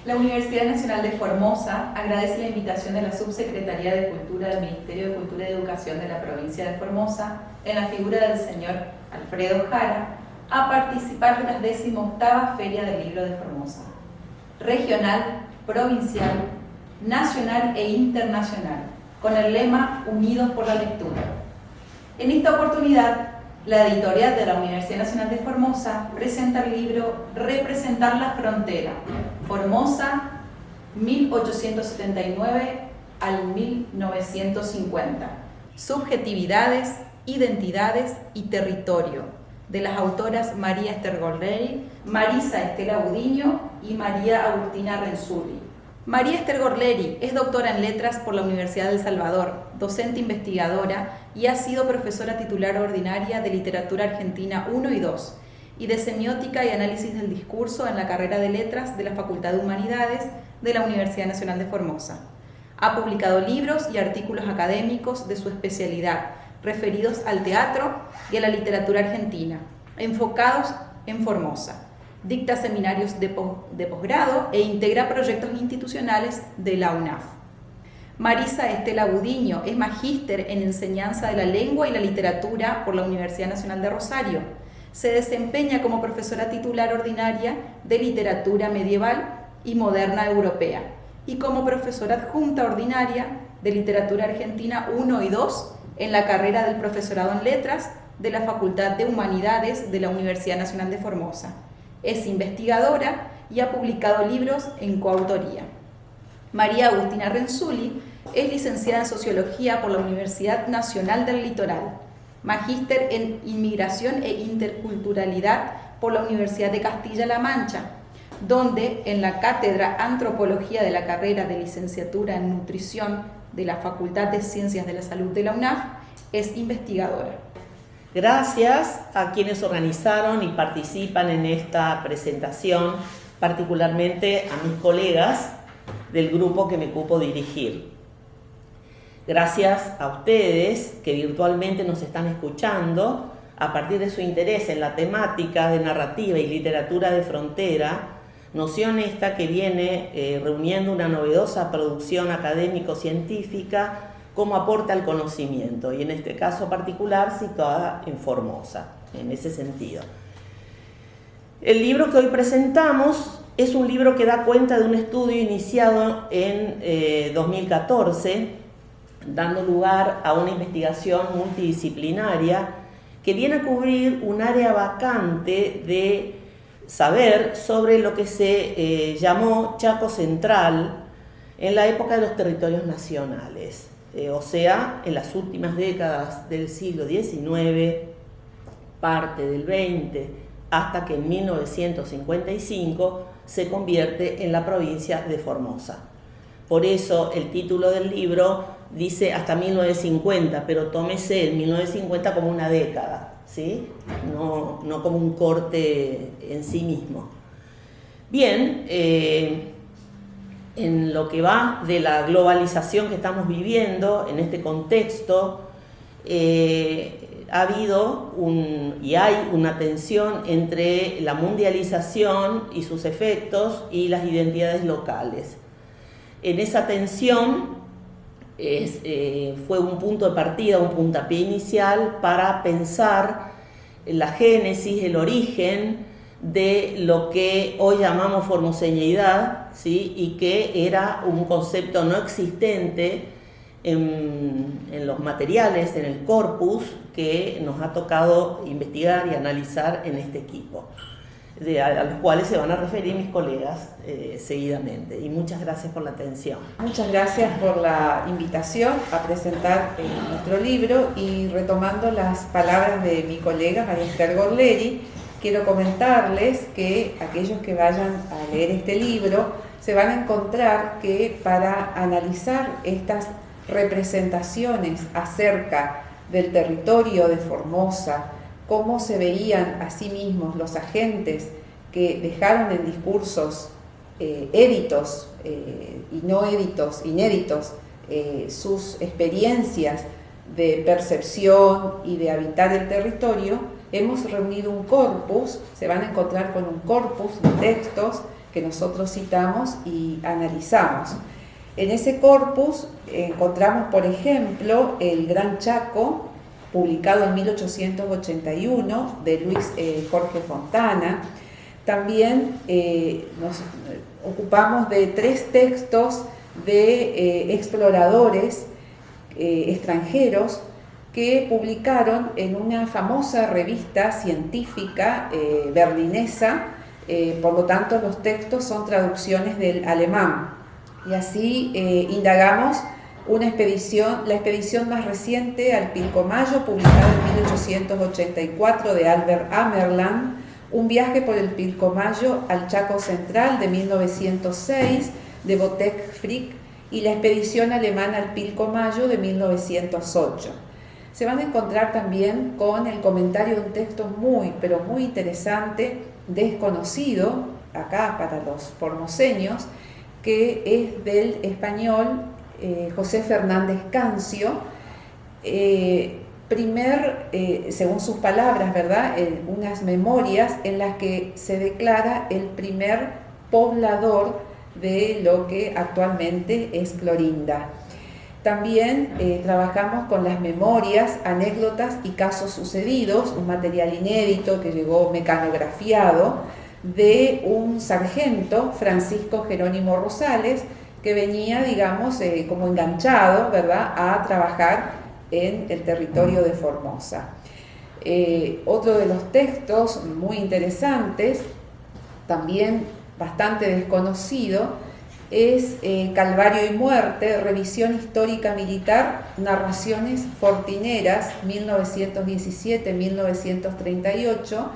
La Universidad Nacional de Formosa agradece la invitación de la Subsecretaría de Cultura del Ministerio de Cultura y Educación de la provincia de Formosa, en la figura del señor Alfredo Jara, a participar de la 18ª Feria del Libro de Formosa, regional, provincial, nacional e internacional, con el lema Unidos por la Lectura. En esta oportunidad, la editorial de la Universidad Nacional de Formosa presenta el libro Representar la Frontera, Formosa 1879 al 1950, Subjetividades, Identidades y Territorio, de las autoras María Ester Gorleri, Marisa Estela Budiño y María Agustina Renzulli. María Ester Gorleri es doctora en Letras por la Universidad del Salvador, docente investigadora y ha sido profesora titular ordinaria de Literatura Argentina 1 y 2 y de Semiótica y Análisis del Discurso en la carrera de Letras de la Facultad de Humanidades de la Universidad Nacional de Formosa. Ha publicado libros y artículos académicos de su especialidad, referidos al teatro y a la literatura argentina, enfocados en Formosa. Dicta seminarios de posgrado e integra proyectos institucionales de la UNAF. Marisa Estela Budiño es magíster en enseñanza de la lengua y la literatura por la Universidad Nacional de Rosario. Se desempeña como profesora titular ordinaria de literatura medieval y moderna europea y como profesora adjunta ordinaria de literatura argentina 1 y 2 en la carrera del profesorado en letras de la Facultad de Humanidades de la Universidad Nacional de Formosa. Es investigadora y ha publicado libros en coautoría. María Agustina Renzulli es licenciada en Sociología por la Universidad Nacional del Litoral, magíster en Inmigración e Interculturalidad por la Universidad de Castilla-La Mancha, donde en la Cátedra Antropología de la carrera de Licenciatura en Nutrición de la Facultad de Ciencias de la Salud de la UNAF es investigadora. Gracias a quienes organizaron y participan en esta presentación, particularmente a mis colegas del grupo que me cupo dirigir. Gracias a ustedes que virtualmente nos están escuchando a partir de su interés en la temática de narrativa y literatura de frontera, noción esta que viene reuniendo una novedosa producción académico-científica como aporte al conocimiento, y en este caso particular situada en Formosa, en ese sentido. El libro que hoy presentamos es un libro que da cuenta de un estudio iniciado en 2014, dando lugar a una investigación multidisciplinaria que viene a cubrir un área vacante de saber sobre lo que se llamó Chaco Central en la época de los territorios nacionales. O sea, en las últimas décadas del siglo XIX, parte del XX, hasta que en 1955 se convierte en la provincia de Formosa. Por eso el título del libro dice hasta 1950, pero tómese el 1950 como una década, ¿sí? No como un corte en sí mismo. Bien, en lo que va de la globalización que estamos viviendo en este contexto, ha habido y hay una tensión entre la mundialización y sus efectos y las identidades locales. En esa tensión fue un punto de partida, un puntapié inicial para pensar la génesis, el origen de lo que hoy llamamos formoseñeidad, ¿sí? Y que era un concepto no existente en los materiales, en el corpus que nos ha tocado investigar y analizar en este equipo, a los cuales se van a referir mis colegas seguidamente. Y muchas gracias por la atención. Muchas gracias por la invitación a presentar nuestro libro, y retomando las palabras de mi colega María Ester Gorleri, quiero comentarles que aquellos que vayan a leer este libro se van a encontrar que para analizar estas representaciones acerca del territorio de Formosa, cómo se veían a sí mismos los agentes que dejaron en discursos éditos y no éditos, inéditos, sus experiencias de percepción y de habitar el territorio, hemos reunido un corpus, se van a encontrar con un corpus de textos que nosotros citamos y analizamos. En ese corpus encontramos, por ejemplo, El Gran Chaco, publicado en 1881, de Luis Jorge Fontana. También nos ocupamos de 3 textos de exploradores extranjeros que publicaron en una famosa revista científica berlinesa. Por lo tanto, los textos son traducciones del alemán. Y así indagamos la expedición más reciente al Pilcomayo, publicada en 1884, de Albert Amerland, un viaje por el Pilcomayo al Chaco Central, de 1906, de Botek Frick, y la expedición alemana al Pilcomayo, de 1908. Se van a encontrar también con el comentario de un texto muy, pero muy interesante, desconocido acá para los formoseños, que es del español José Fernández Cancio, según sus palabras, ¿verdad? Unas memorias en las que se declara el primer poblador de lo que actualmente es Clorinda. También trabajamos con las memorias, anécdotas y casos sucedidos, un material inédito que llegó mecanografiado de un sargento, Francisco Jerónimo Rosales, que venía, digamos, como enganchado, ¿verdad?, a trabajar en el territorio de Formosa. Otro de los textos muy interesantes, también bastante desconocido, es Calvario y Muerte, Revisión Histórica Militar, Narraciones Fortineras, 1917-1938,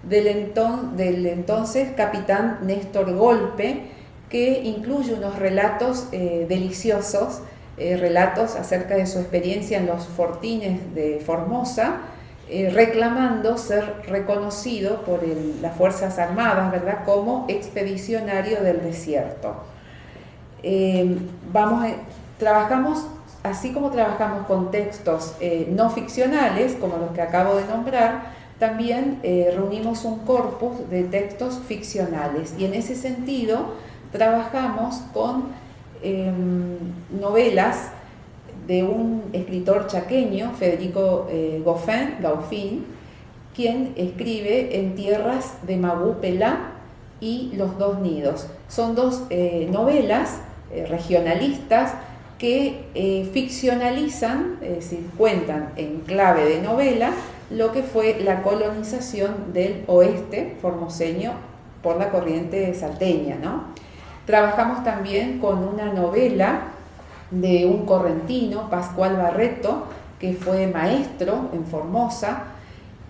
del entonces capitán Néstor Golpe, que incluye unos relatos deliciosos, relatos acerca de su experiencia en los fortines de Formosa, reclamando ser reconocido por las Fuerzas Armadas, ¿verdad?, como expedicionario del desierto. Trabajamos, así como trabajamos con textos no ficcionales, como los que acabo de nombrar, también reunimos un corpus de textos ficcionales, y en ese sentido trabajamos con novelas de un escritor chaqueño, Federico Gaufín, quien escribe En tierras de Magú Pelá y Los dos nidos. Son 2 novelas regionalistas que ficcionalizan, es decir, cuentan en clave de novela lo que fue la colonización del oeste formoseño por la corriente salteña, ¿no? Trabajamos también con una novela de un correntino, Pascual Barreto, que fue maestro en Formosa,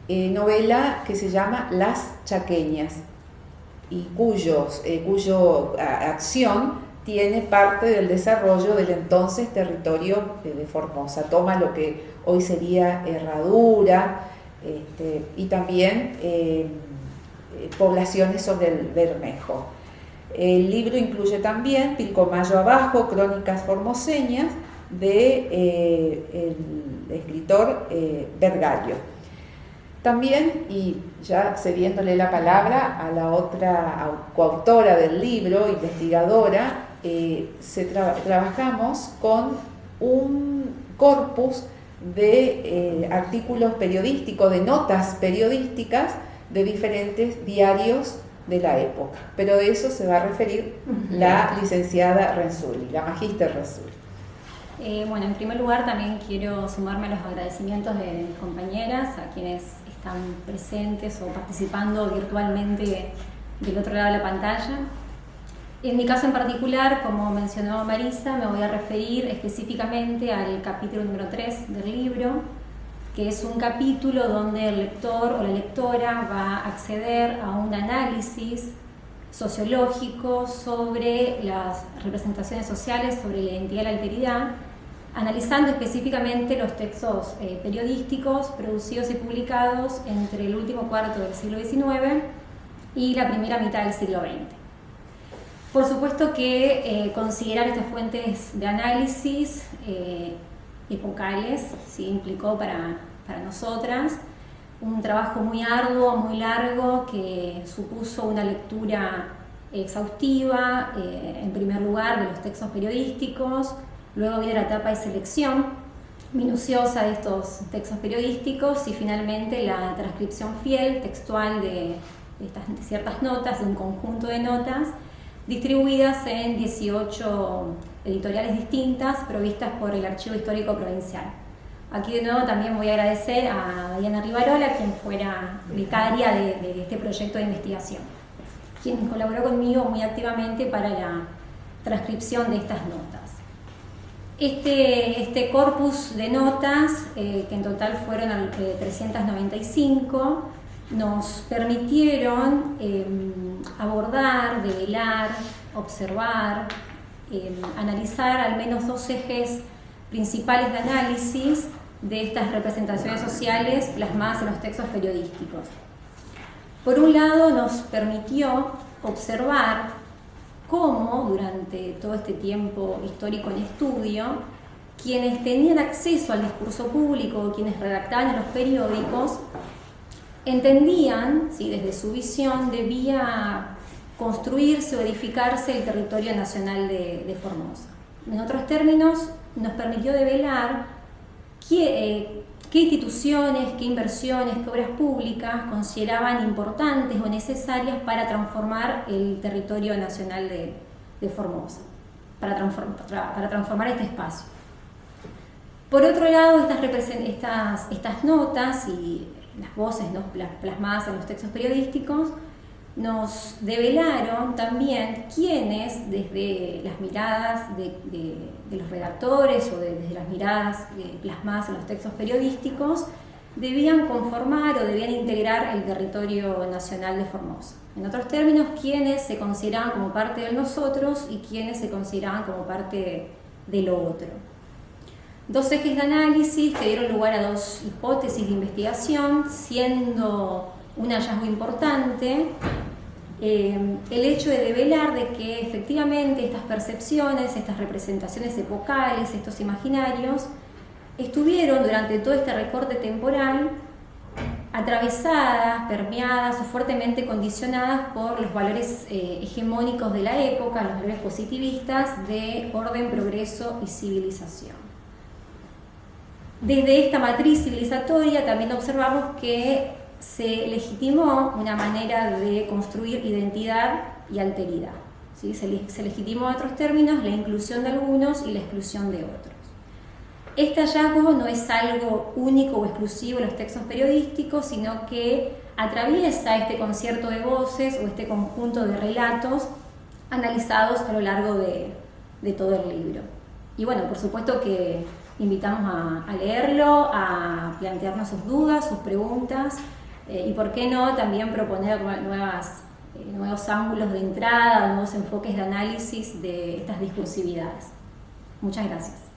novela que se llama Las Chaqueñas, y cuyo acción tiene parte del desarrollo del entonces territorio de Formosa. Toma lo que hoy sería Herradura, y también poblaciones sobre el Bermejo. El libro incluye también Pilcomayo Abajo, Crónicas Formoseñas, de el escritor Vergallo. También, y ya cediéndole la palabra a la otra coautora del libro, investigadora, trabajamos con un corpus de artículos periodísticos, de notas periodísticas de diferentes diarios de la época. Pero de eso se va a referir la licenciada Renzulli, la magíster Renzulli. Bueno, en primer lugar también quiero sumarme a los agradecimientos de mis compañeras, a quienes están presentes o participando virtualmente del otro lado de la pantalla. En mi caso en particular, como mencionó Marisa, me voy a referir específicamente al capítulo número 3 del libro, que es un capítulo donde el lector o la lectora va a acceder a un análisis sociológico sobre las representaciones sociales, sobre la identidad y la alteridad, analizando específicamente los textos periodísticos producidos y publicados entre el último cuarto del siglo XIX y la primera mitad del siglo XX. Por supuesto que considerar estas fuentes de análisis epocales, ¿sí?, implicó para nosotras un trabajo muy arduo, muy largo, que supuso una lectura exhaustiva, en primer lugar, de los textos periodísticos, luego viene la etapa de selección minuciosa de estos textos periodísticos y finalmente la transcripción fiel, textual de ciertas notas, de un conjunto de notas, distribuidas en 18 editoriales distintas provistas por el Archivo Histórico Provincial. Aquí de nuevo también voy a agradecer a Diana Rivarola, quien fuera becaria de este proyecto de investigación, quien colaboró conmigo muy activamente para la transcripción de estas notas. Este corpus de notas, que en total fueron 395, nos permitieron abordar, develar, observar, analizar al menos dos ejes principales de análisis de estas representaciones sociales plasmadas en los textos periodísticos. Por un lado, nos permitió observar cómo durante todo este tiempo histórico en estudio, quienes tenían acceso al discurso público, quienes redactaban en los periódicos, entendían, ¿sí?, desde su visión, debía construirse o edificarse el territorio nacional de Formosa. En otros términos, nos permitió develar qué instituciones, qué inversiones, qué obras públicas consideraban importantes o necesarias para transformar el territorio nacional de Formosa, para transformar este espacio. Por otro lado, estas notas y las voces, ¿no?, plasmadas en los textos periodísticos nos develaron también quiénes, desde las miradas de los redactores o desde las miradas plasmadas en los textos periodísticos, debían conformar o debían integrar el territorio nacional de Formosa. En otros términos, quiénes se consideraban como parte de nosotros y quiénes se consideraban como parte de lo otro. Dos ejes de análisis que dieron lugar a dos hipótesis de investigación, siendo un hallazgo importante el hecho de develar de que efectivamente estas percepciones, estas representaciones epocales, estos imaginarios, estuvieron durante todo este recorte temporal atravesadas, permeadas o fuertemente condicionadas por los valores hegemónicos de la época, los valores positivistas de orden, progreso y civilización. Desde esta matriz civilizatoria también observamos que se legitimó una manera de construir identidad y alteridad, ¿sí? Se legitimó en otros términos la inclusión de algunos y la exclusión de otros. Este hallazgo no es algo único o exclusivo en los textos periodísticos, sino que atraviesa este concierto de voces o este conjunto de relatos analizados a lo largo de todo el libro. Y bueno, por supuesto que invitamos a leerlo, a plantearnos sus dudas, sus preguntas, y por qué no también proponer nuevos ángulos de entrada, nuevos enfoques de análisis de estas discursividades. Muchas gracias.